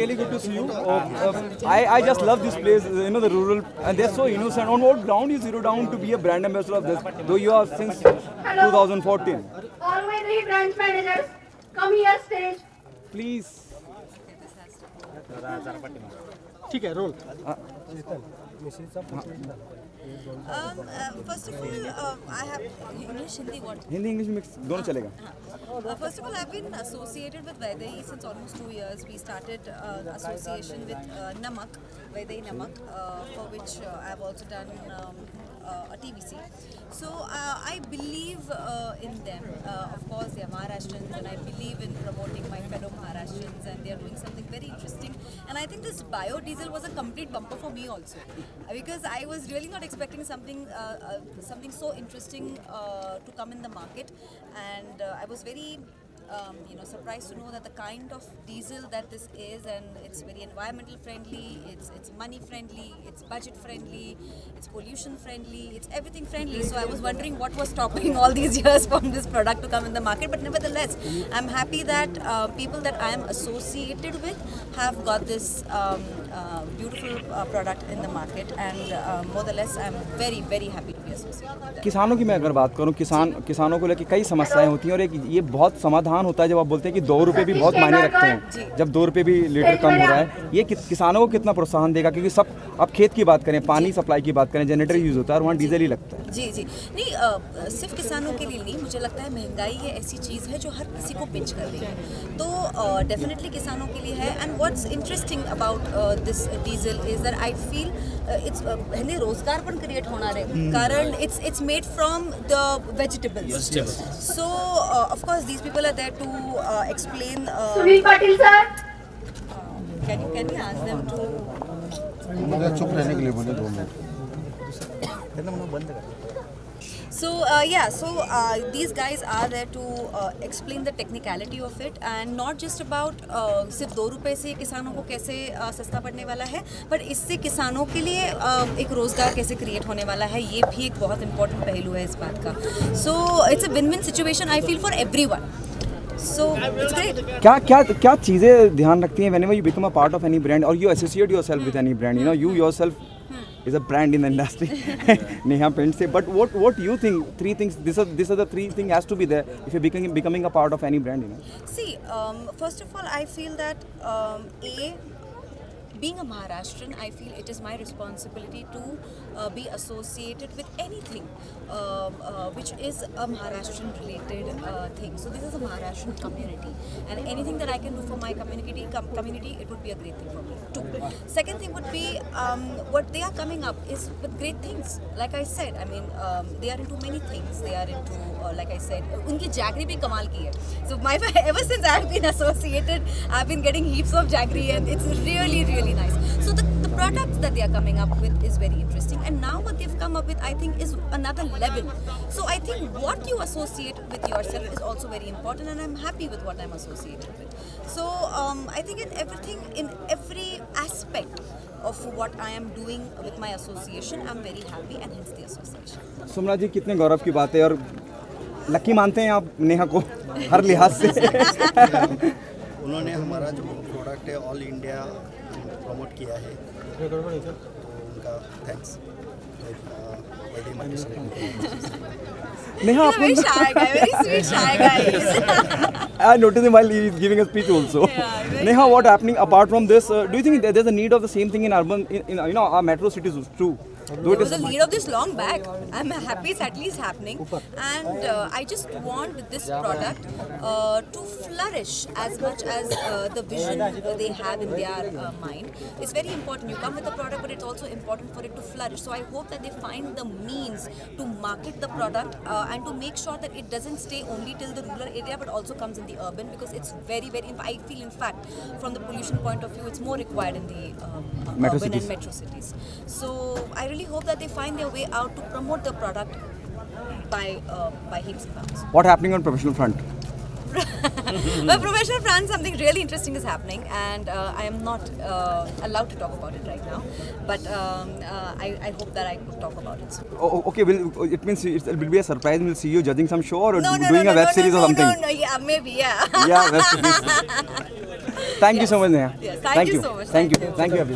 Really good to see you. I just love this place, you know, the rural, and they're so innocent. On what ground you zero down to be a brand ambassador of this, though you are since 2014? All my 3 branch managers, come here stage. Please. ठीक है role First of all, I have English, Hindi, what? Hindi English mix दोनों चलेगा. First of all, I've been associated with Vaidai since almost 2 years. We started association with Namak, Vaidai Namak, for which I've also done a TVC. So I believe in them. Of course, they are Maharashtrians, and I believe in promoting my fellow Maharashtrians, and they are doing something very interesting. And I think this biodiesel was a complete bumper for me also, because I was really not expecting something so interesting to come in the market, and I was very surprised to know that the kind of diesel that this is, and it's very environmental friendly, it's money friendly, it's budget friendly, it's pollution friendly, it's everything friendly. So I was wondering what was stopping all these years from this product to come in the market. But nevertheless, I'm happy that people that I am associated with have got this beautiful product in the market, and more or less I'm very, very happy to be associated with that. किसानों की मैं अगर बात करूं, किसानों को लेकर कई समस्याएं होती हैं, और एक ये बहुत समाधान होता है जब आप बोलते हैं कि 2 रुपये भी बहुत मायने रखते हैं. जब 2 रुपये भी लीटर कम हो रहा है, ये किसानों को कितना प्रोत्साहन देगा? क्योंकि सब अब खेत की बात करें, पानी सप्लाई की बात करें, जनरेटर यूज़ होता है और वहाँ डीजल ही लगता है. जी जी नहीं, सिर्फ किसानों के लिए नहीं, मुझे लगता है महंगाई ये ऐसी चीज़ है जो हर किसी को पिंच कर रही है, तो डेफिनेटली किसानों के लिए है. And what's interesting about this diesel is that I feel it's पहले रोजगार पण क्रिएट होणार आहे, कारण it's made from the vegetables. So of course these people are there to explain. Sunil Patil sir. Can you ask them to? मुझे चुप रहने के लिए बोले 2 minute. So these guys are there to explain the technicality of it, and not just about सिर्फ 2 रुपए से किसानों को कैसे सस्ता पड़ने वाला है, पर इससे किसानों के लिए एक रोज़गार कैसे क्रिएट होने वाला है, ये भी एक बहुत इंपॉर्टेंट पहलू है इस बात का. So it's a win-win situation I feel for everyone. So it's great. क्या चीज़ें ध्यान रखती हैं whenever you become a part of any brand or you associate yourself with any brand? You know, you yourself is a brand in the industry. Neha Paints say, but what do you think? 3 things. These are the 3 things has to be there if you're becoming a part of any brand. You know. See, first of all, I feel that being a Maharashtrian, I feel it is my responsibility to be associated with anything which is a Maharashtrian related thing. So this is a Maharashtrian community, and anything that I can do for my community, it would be a great thing for me too. Second thing would be what they are coming up is with great things. Like I said, I mean they are into many things. They are into like I said, उनकी jaggery भी कमाल की है. So ever since I have been associated, I have been getting heaps of jaggery, and it's really, really nice. So the products that they are coming up with is very interesting, and now what they've come up with, I think, is another level. So I think what you associate with yourself is also very important, and I'm happy with what I'm associated with. So I think in every aspect of what I am doing with my association, I'm very happy, and hence the association. Sumana जी, कितने गौरव की बात है, और lucky मानते हैं आप नेहा को हर लिहाज से. उन्होंने हमारा जो प्रोडक्ट है ऑल इंडिया प्रमोट किया है, तो उनका thanks. Neha, He's a very shy guy, very sweet shy guy. I noticed him while he is giving a speech also. Yeah, Neha, what happening apart from this? Do you think there's a need of the same thing in urban, in our metro cities too? There was a need of this long back. I'm happy it's at least happening, and I just want this product to flourish as much as the vision they have in their mind. It's very important. You come with the product, but it's also important for it to flourish. So I hope that they find the means to market the product and to make sure that it doesn't stay only till the rural area, but also comes in the urban, because it's very, very. I feel, in fact, from the pollution point of view, it's more required in the urban and metro cities. So I really hope that they find their way out to promote the product by heaps and bounds. What happening on professional front? Well, professional front, something really interesting is happening, and I am not allowed to talk about it right now, but I hope that I could talk about it soon. Oh, okay, it means it will be a surprise. We'll see you judging some show or doing a web series or something. No, yeah, maybe, yeah. Yeah, web series. Thank you so much Neha Yes, thank you so much. Thank you अभी